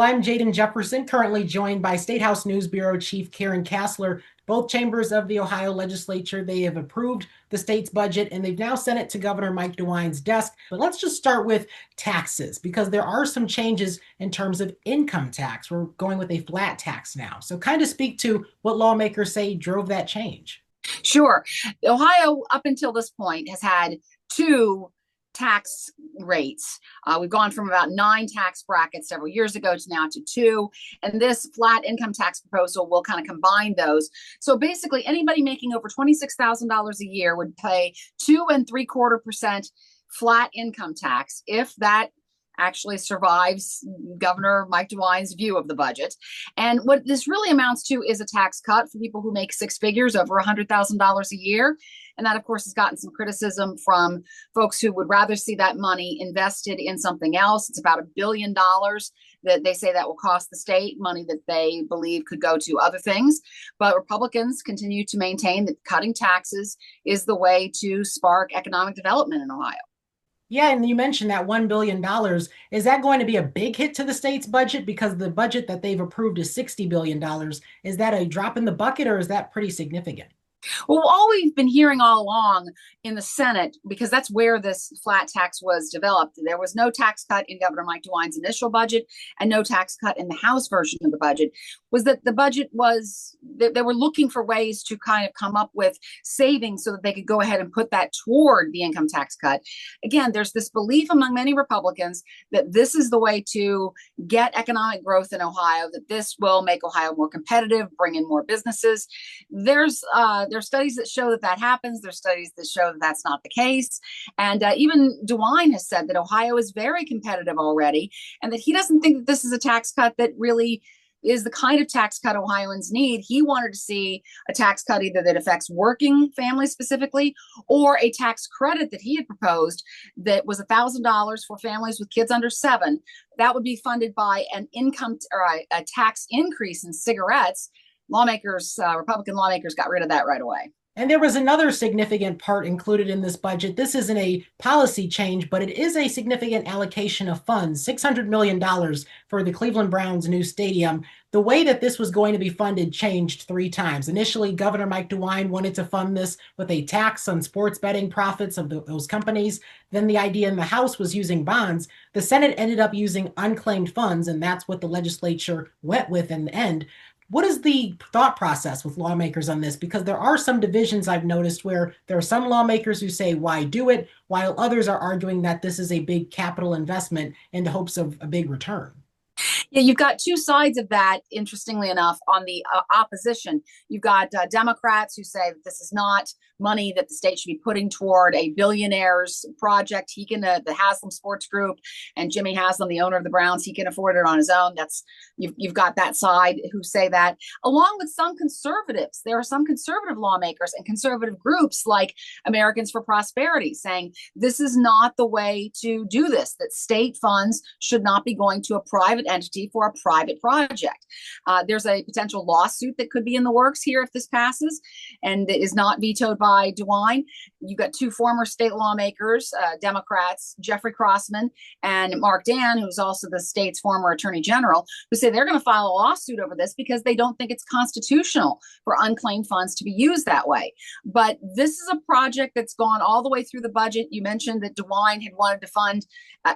I'm Jaden Jefferson, currently joined by Statehouse News Bureau Chief Karen Kasler. Both chambers of the Ohio legislature, they have approved the state's budget and they've now sent it to Governor Mike DeWine's desk. But let's just start with taxes because there are some changes in terms of income tax. We're going with a flat tax now. So kind of speak to what lawmakers say drove that change. Sure. Ohio, up until this point, has had two tax rates. We've gone from about 9 tax brackets several years ago to now to 2. And this flat income tax proposal will kind of combine those. So basically, anybody making over $26,000 a year would pay 2.75% flat income tax if that actually survives Governor Mike DeWine's view of the budget. And what this really amounts to is a tax cut for people who make 6 figures, over $100,000 a year. And that, of course, has gotten some criticism from folks who would rather see that money invested in something else. It's about $1 billion that they say that will cost the state, money that they believe could go to other things. But Republicans continue to maintain that cutting taxes is the way to spark economic development in Ohio. Yeah, and you mentioned that $1 billion. Is that going to be a big hit to the state's budget? Because the budget that they've approved is $60 billion. Is that a drop in the bucket or is that pretty significant? Well, all we've been hearing all along in the Senate, because that's where this flat tax was developed, there was no tax cut in Governor Mike DeWine's initial budget and no tax cut in the House version of the budget, was that the budget was, they were looking for ways to kind of come up with savings so that they could go ahead and put that toward the income tax cut. Again, there's this belief among many Republicans that this is the way to get economic growth in Ohio, that this will make Ohio more competitive, bring in more businesses. There's studies that show that that happens. There's studies that show that that's not the case. And even DeWine has said that Ohio is very competitive already and that he doesn't think that this is a tax cut that really is the kind of tax cut Ohioans need. He wanted to see a tax cut either that affects working families specifically or a tax credit that he had proposed that was $1,000 for families with kids under 7. That would be funded by an income or a tax increase in cigarettes. Republican lawmakers got rid of that right away. And there was another significant part included in this budget. This isn't a policy change, but it is a significant allocation of funds, $600 million for the Cleveland Browns' new stadium. The way that this was going to be funded changed 3 times. Initially, Governor Mike DeWine wanted to fund this with a tax on sports betting profits of those companies. Then the idea in the House was using bonds. The Senate ended up using unclaimed funds, and that's what the legislature went with in the end. What is the thought process with lawmakers on this? Because there are some divisions I've noticed where there are some lawmakers who say, why do it? While others are arguing that this is a big capital investment in the hopes of a big return. Yeah, you've got 2 sides of that, interestingly enough, on the opposition. You've got Democrats who say that this is not money that the state should be putting toward a billionaire's project. He can, the Haslam Sports Group and Jimmy Haslam, the owner of the Browns, he can afford it on his own. You've got that side who say that, along with some conservatives. There are some conservative lawmakers and conservative groups like Americans for Prosperity saying this is not the way to do this, that state funds should not be going to a private entity for a private project. There's a potential lawsuit that could be in the works here if this passes and is not vetoed by DeWine. You've got 2 former state lawmakers, Democrats, Jeffrey Crossman and Mark Dan, who's also the state's former attorney general, who say they're going to file a lawsuit over this because they don't think it's constitutional for unclaimed funds to be used that way. But this is a project that's gone all the way through the budget. You mentioned that DeWine had wanted to fund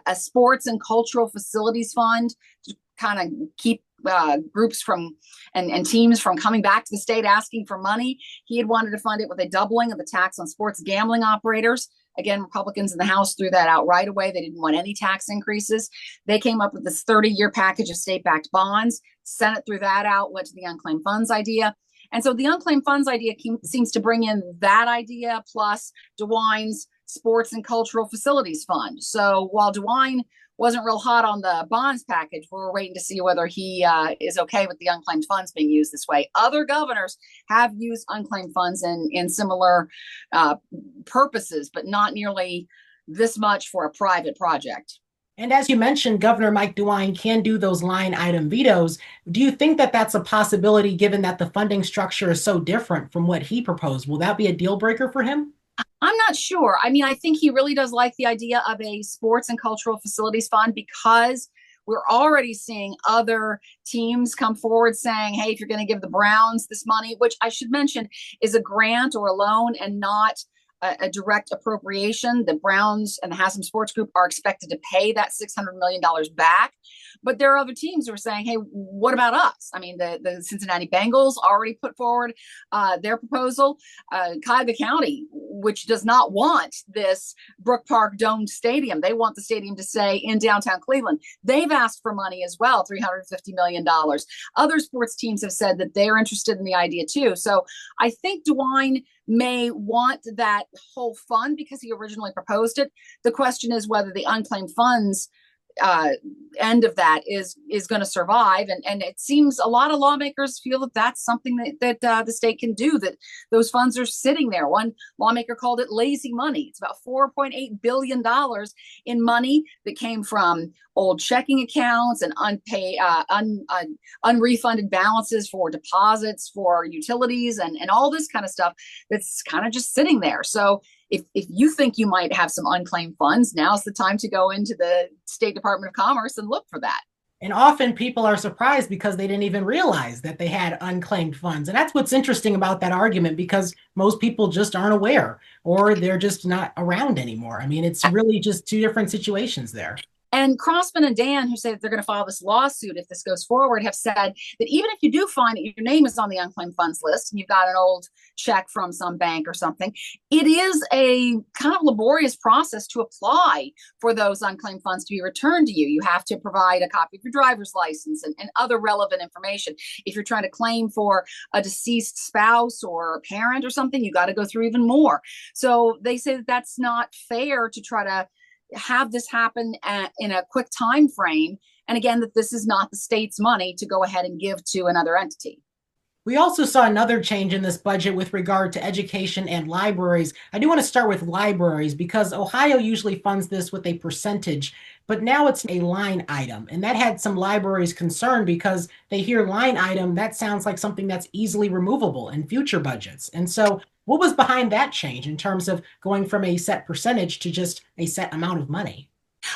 a sports and cultural facilities fund to kind of keep groups from and teams from coming back to the state asking for money. He had wanted to fund it with a doubling of the tax on sports gambling operators. Again, Republicans in the House threw that out right away. They didn't want any tax increases. They came up with this 30-year package of state-backed bonds. Senate threw that out, went to the unclaimed funds idea. And so the unclaimed funds idea seems to bring in that idea plus DeWine's sports and cultural facilities fund. So while DeWine wasn't real hot on the bonds package, we're waiting to see whether he is okay with the unclaimed funds being used this way. Other governors have used unclaimed funds in similar purposes, but not nearly this much for a private project. And as you mentioned, Governor Mike DeWine can do those line item vetoes. Do you think that that's a possibility given that the funding structure is so different from what he proposed? Will that be a deal breaker for him? I'm not sure. I mean, I think he really does like the idea of a sports and cultural facilities fund because We're already seeing other teams come forward saying, hey, if you're going to give the Browns this money, which I should mention is a grant or a loan and not a direct appropriation. The Browns and the Haslam Sports Group are expected to pay that $600 million back. But there are other teams who are saying, hey, what about us? I mean, the Cincinnati Bengals already put forward their proposal. Cuyahoga County, which does not want this Brook Park domed stadium, they want the stadium to stay in downtown Cleveland. They've asked for money as well, $350 million. Other sports teams have said that they're interested in the idea too. So I think DeWine may want that whole fund because he originally proposed it. The question is whether the unclaimed funds end of that is going to survive, and it seems a lot of lawmakers feel that that's something that the state can do, that those funds are sitting there. One lawmaker called it lazy money. It's about $4.8 billion in money that came from old checking accounts and unrefunded balances for deposits for utilities and all this kind of stuff that's kind of just sitting there. So if you think you might have some unclaimed funds, now's the time to go into the State Department of Commerce and look for that. And often people are surprised because they didn't even realize that they had unclaimed funds. And that's what's interesting about that argument, because most people just aren't aware or they're just not around anymore. I mean, it's really just two different situations there. And Crossman and Dan, who say that they're going to file this lawsuit if this goes forward, have said that even if you do find that your name is on the unclaimed funds list and you've got an old check from some bank or something, it is a kind of laborious process to apply for those unclaimed funds to be returned to you. You have to provide a copy of your driver's license and other relevant information. If you're trying to claim for a deceased spouse or parent or something, you got to go through even more. So they say that that's not fair to try to have this happen in a quick time frame, and again, that this is not the state's money to go ahead and give to another entity. We also saw another change in this budget with regard to education and libraries. I do want to start with libraries because Ohio usually funds this with a percentage, but now it's a line item. And that had some libraries concerned because they hear line item, that sounds like something that's easily removable in future budgets. And so what was behind that change in terms of going from a set percentage to just a set amount of money?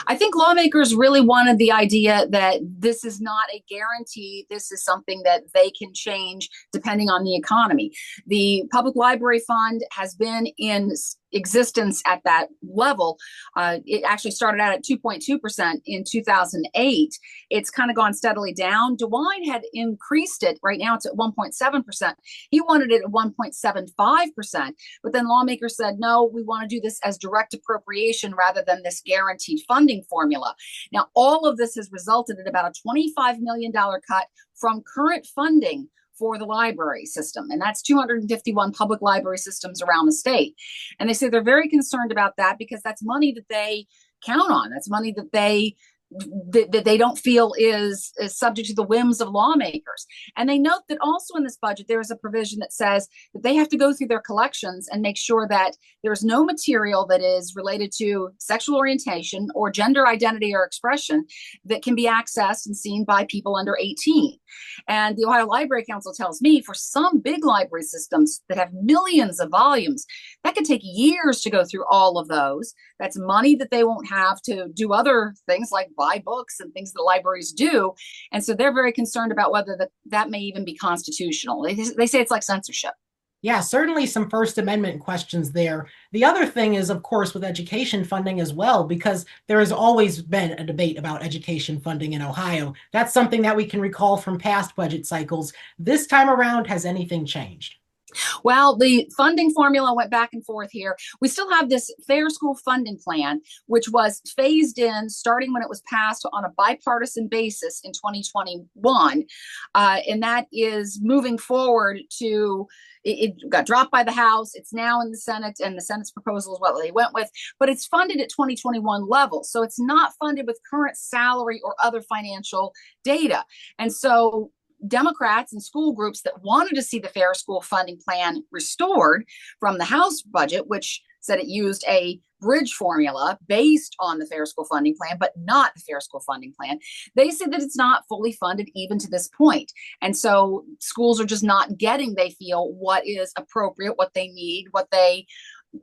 I think lawmakers really wanted the idea that this is not a guarantee. This is something that they can change depending on the economy. The Public Library Fund has been in existence at that level. It actually started out at 2.2% in 2008. It's kind of gone steadily down. DeWine had increased it. Right now it's at 1.7%. He wanted it at 1.75%, but then lawmakers said, no, we want to do this as direct appropriation rather than this guaranteed funding formula. Now, all of this has resulted in about a $25 million cut from current funding for the library system. And that's 251 public library systems around the state. And they say they're very concerned about that because that's money that they count on. That's money that they don't feel is subject to the whims of lawmakers. And they note that also in this budget, there is a provision that says that they have to go through their collections and make sure that there's no material that is related to sexual orientation or gender identity or expression that can be accessed and seen by people under 18. And the Ohio Library Council tells me for some big library systems that have millions of volumes, that could take years to go through all of those. That's money that they won't have to do other things like buy books and things that libraries do. And so they're very concerned about whether that may even be constitutional. They say it's like censorship. Yeah, certainly some First Amendment questions there. The other thing is, of course, with education funding as well, because there has always been a debate about education funding in Ohio. That's something that we can recall from past budget cycles. This time around, has anything changed? Well, the funding formula went back and forth here. We still have this fair school funding plan, which was phased in starting when it was passed on a bipartisan basis in 2021. And that is moving forward to, it got dropped by the House. It's now in the Senate, and the Senate's proposal is what they went with, but it's funded at 2021 levels. So it's not funded with current salary or other financial data. And so Democrats and school groups that wanted to see the fair school funding plan restored from the House budget, which said it used a bridge formula based on the fair school funding plan, but not the fair school funding plan. They said that it's not fully funded even to this point. And so schools are just not getting, they feel, what is appropriate, what they need, what they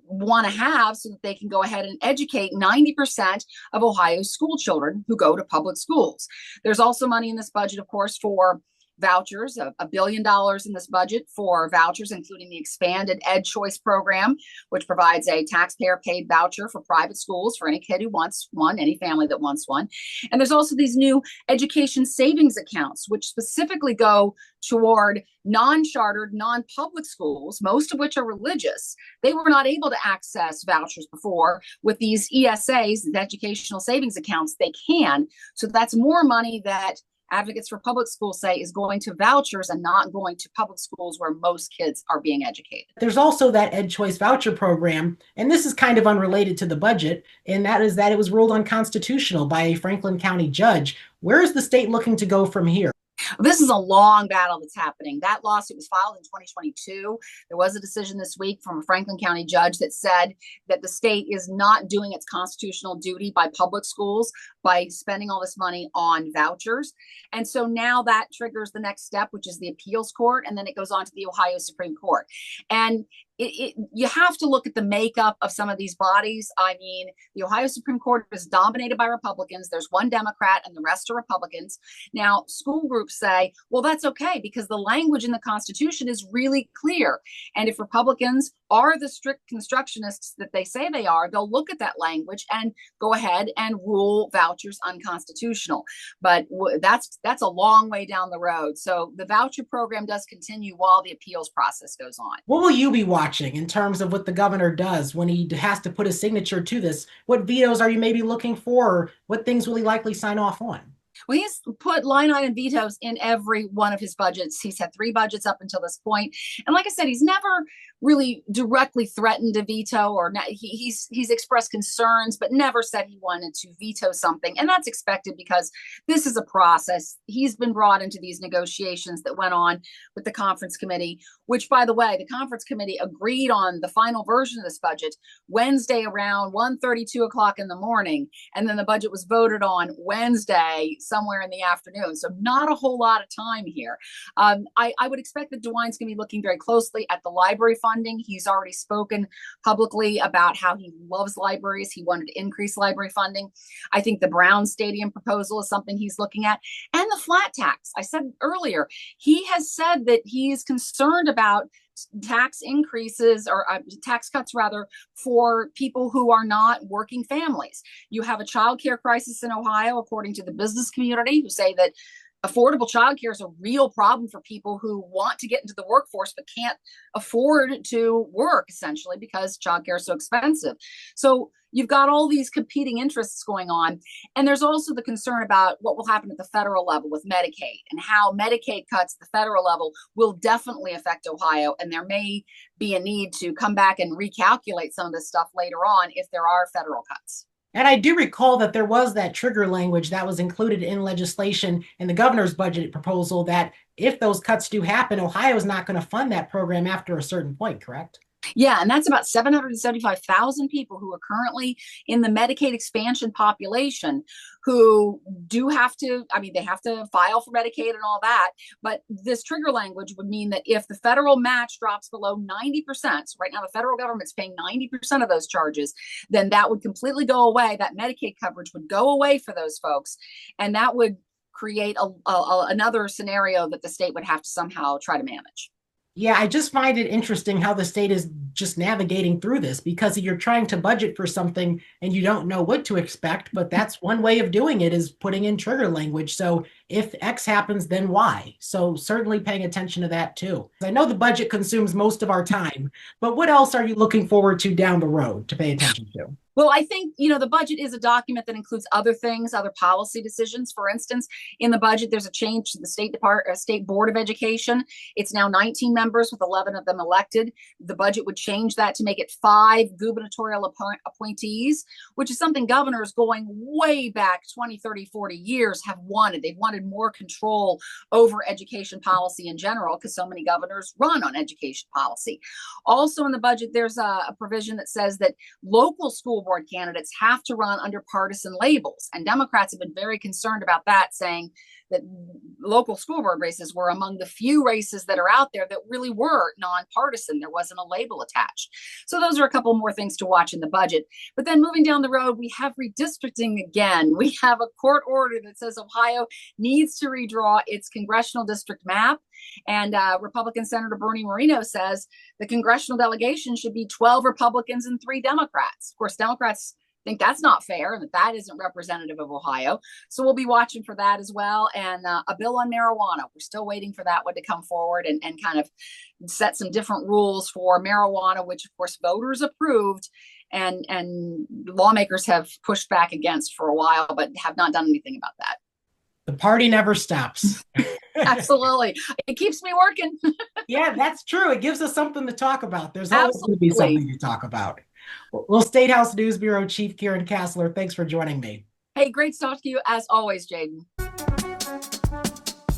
want to have so that they can go ahead and educate 90% of Ohio's school children who go to public schools. There's also money in this budget, of course, for vouchers, $1 billion in this budget for vouchers, including the expanded Ed Choice program, which provides a taxpayer paid voucher for private schools for any kid who wants one, any family that wants one. And there's also these new education savings accounts, which specifically go toward non-chartered, non-public schools, most of which are religious. They were not able to access vouchers before. With these ESAs, the educational savings accounts, they can. So that's more money that advocates for public schools say is going to vouchers and not going to public schools where most kids are being educated. There's also that Ed Choice voucher program, and this is kind of unrelated to the budget, and that is that it was ruled unconstitutional by a Franklin County judge. Where is the state looking to go from here? This is a long battle that's happening. That lawsuit was filed in 2022. There was a decision this week from a Franklin County judge that said that the state is not doing its constitutional duty by public schools by spending all this money on vouchers. And so now that triggers the next step, which is the appeals court, and then it goes on to the Ohio Supreme Court. And you have to look at the makeup of some of these bodies. I mean, the Ohio Supreme Court is dominated by Republicans. There's one Democrat and the rest are Republicans. Now, school groups say, well, that's okay because the language in the Constitution is really clear. And if Republicans are the strict constructionists that they say they are, they'll look at that language and go ahead and rule vouchers unconstitutional. But that's a long way down the road. So the voucher program does continue while the appeals process goes on. What will you be watching in terms of what the governor does when he has to put a signature to this? What vetoes are you maybe looking for? Or what things will he likely sign off on? Well, he's put line item vetoes in every one of his budgets. He's had 3 budgets up until this point. And like I said, he's never really directly threatened a veto or he's expressed concerns, but never said he wanted to veto something. And that's expected because this is a process. He's been brought into these negotiations that went on with the conference committee, which, by the way, the conference committee agreed on the final version of this budget Wednesday around 1:30, 2 o'clock in the morning. And then the budget was voted on Wednesday somewhere in the afternoon. So not a whole lot of time here. I would expect that DeWine's going to be looking very closely at the library funding. He's already spoken publicly about how he loves libraries. He wanted to increase library funding. I think the Brown Stadium proposal is something he's looking at. And the flat tax. I said earlier, he has said that he is concerned about tax increases or tax cuts rather for people who are not working families. You have a child care crisis in Ohio, according to the business community, who say that affordable childcare is a real problem for people who want to get into the workforce but can't afford to work, essentially, because childcare is so expensive. So you've got all these competing interests going on. And there's also the concern about what will happen at the federal level with Medicaid and how Medicaid cuts at the federal level will definitely affect Ohio. And there may be a need to come back and recalculate some of this stuff later on if there are federal cuts. And I do recall that there was that trigger language that was included in legislation in the governor's budget proposal that if those cuts do happen, Ohio is not going to fund that program after a certain point, correct? Yeah, and that's about 775,000 people who are currently in the Medicaid expansion population who do have to, I mean, they have to file for Medicaid and all that. But this trigger language would mean that if the federal match drops below 90%, so right now the federal government's paying 90% of those charges, then that would completely go away. That Medicaid coverage would go away for those folks. And that would create another scenario that the state would have to somehow try to manage. Yeah, I just find it interesting how the state is just navigating through this because you're trying to budget for something and you don't know what to expect, but that's one way of doing it is putting in trigger language. So if X happens, then Y. So certainly paying attention to that too. I know the budget consumes most of our time, but what else are you looking forward to down the road to pay attention to? Well, I think, the budget is a document that includes other things, other policy decisions. For instance, in the budget, there's a change to the State Board of Education. It's now 19 members with 11 of them elected. The budget would change that to make it 5 gubernatorial appointees, which is something governors going way back 20, 30, 40 years have wanted. They've wanted more control over education policy in general because so many governors run on education policy. Also in the budget, there's a provision that says that local school board candidates have to run under partisan labels. And Democrats have been very concerned about that, saying that local school board races were among the few races that are out there that really were nonpartisan. There wasn't a label attached. So those are a couple more things to watch in the budget. But then moving down the road, we have redistricting again. We have a court order that says Ohio needs to redraw its congressional district map. And Republican Senator Bernie Moreno says the congressional delegation should be 12 Republicans and 3 Democrats. Of course, Democrats think that's not fair and that isn't representative of Ohio. So we'll be watching for that as well. And a bill on marijuana. We're still waiting for that one to come forward and kind of set some different rules for marijuana, which of course voters approved and lawmakers have pushed back against for a while, but have not done anything about that. The party never stops. Absolutely. It keeps me working. Yeah, that's true. It gives us something to talk about. There's always going to be something to talk about. Well, Statehouse News Bureau Chief Karen Kasler, thanks for joining me. Hey, great to talk to you as always, Jaden.